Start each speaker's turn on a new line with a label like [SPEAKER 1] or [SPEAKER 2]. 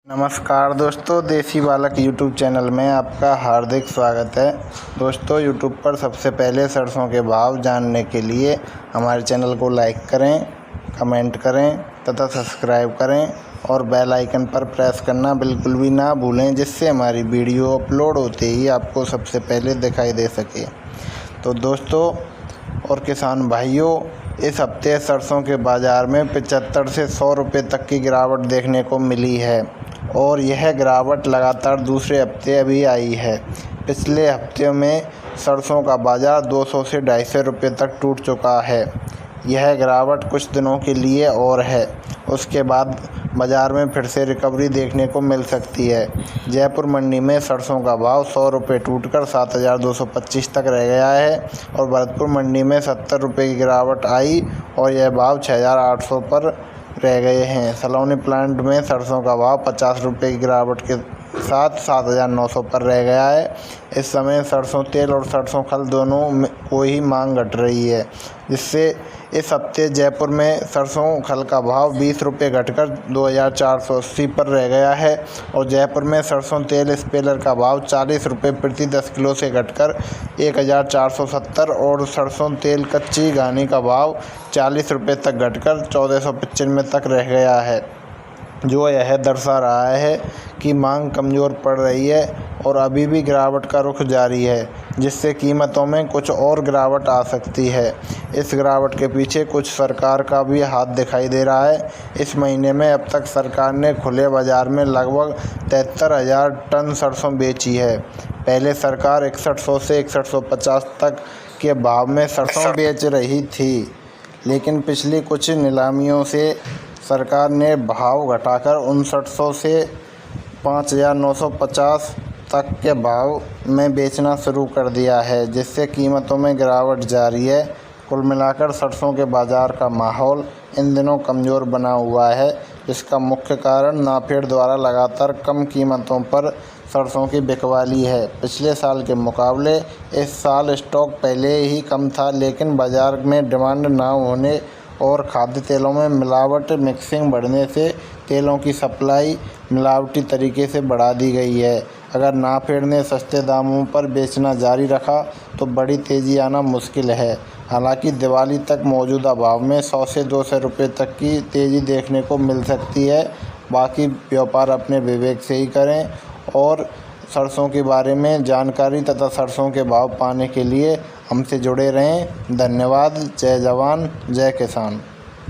[SPEAKER 1] नमस्कार दोस्तों, देसी बालक यूट्यूब चैनल में आपका हार्दिक स्वागत है। दोस्तों, यूट्यूब पर सबसे पहले सरसों के भाव जानने के लिए हमारे चैनल को लाइक करें, कमेंट करें तथा सब्सक्राइब करें और बेल आइकन पर प्रेस करना बिल्कुल भी ना भूलें, जिससे हमारी वीडियो अपलोड होते ही आपको सबसे पहले दिखाई दे सके। तो दोस्तों और किसान भाइयों, इस हफ्ते सरसों के बाज़ार में 75 से 100 रुपये तक की गिरावट देखने को मिली है और यह गिरावट लगातार दूसरे हफ्ते अभी आई है। पिछले हफ्ते में सरसों का बाज़ार 200 से 250 रुपये तक टूट चुका है। यह गिरावट कुछ दिनों के लिए और है, उसके बाद बाज़ार में फिर से रिकवरी देखने को मिल सकती है। जयपुर मंडी में सरसों का भाव 100 रुपये टूटकर 7,225 तक रह गया है और भरतपुर मंडी में 70 रुपये की गिरावट आई और यह भाव 6,800 पर रह गए हैं। सलौनी प्लांट में सरसों का भाव 50 रुपये की गिरावट के साथ 7,900 पर रह गया है। इस समय सरसों तेल और सरसों खल दोनों को ही मांग घट रही है, जिससे इस हफ्ते जयपुर में सरसों खल का भाव 20 रुपये घटकर 2,480 पर रह गया है और जयपुर में सरसों तेल स्पेलर का भाव 40 रुपये प्रति 10 किलो से घटकर 1,470 और सरसों तेल कच्ची घानी का भाव 40 रुपये तक घटकर 1,495 तक रह गया है, जो यह दर्शा रहा है कि मांग कमज़ोर पड़ रही है और अभी भी गिरावट का रुख जारी है, जिससे कीमतों में कुछ और गिरावट आ सकती है। इस गिरावट के पीछे कुछ सरकार का भी हाथ दिखाई दे रहा है। इस महीने में अब तक सरकार ने खुले बाज़ार में लगभग 73,000 टन सरसों बेची है। पहले सरकार 6100 से 6150 तक के भाव में सरसों बेच रही थी, लेकिन पिछली कुछ नीलामियों से सरकार ने भाव घटाकर 5900 से 5,950 तक के भाव में बेचना शुरू कर दिया है, जिससे कीमतों में गिरावट जारी है। कुल मिलाकर सरसों के बाज़ार का माहौल इन दिनों कमज़ोर बना हुआ है, जिसका मुख्य कारण नाफेड द्वारा लगातार कम कीमतों पर सरसों की बिकवाली है। पिछले साल के मुकाबले इस साल स्टॉक पहले ही कम था, लेकिन बाज़ार में डिमांड न होने और खाद्य तेलों में मिलावट मिक्सिंग बढ़ने से तेलों की सप्लाई मिलावटी तरीके से बढ़ा दी गई है। अगर नाफेड ने सस्ते दामों पर बेचना जारी रखा तो बड़ी तेज़ी आना मुश्किल है। हालांकि दिवाली तक मौजूदा भाव में 100 से 200 रुपये तक की तेज़ी देखने को मिल सकती है। बाकी व्यापार अपने विवेक से ही करें और सरसों के बारे में जानकारी तथा सरसों के भाव पाने के लिए हमसे जुड़े रहें। धन्यवाद। जय जवान, जय किसान।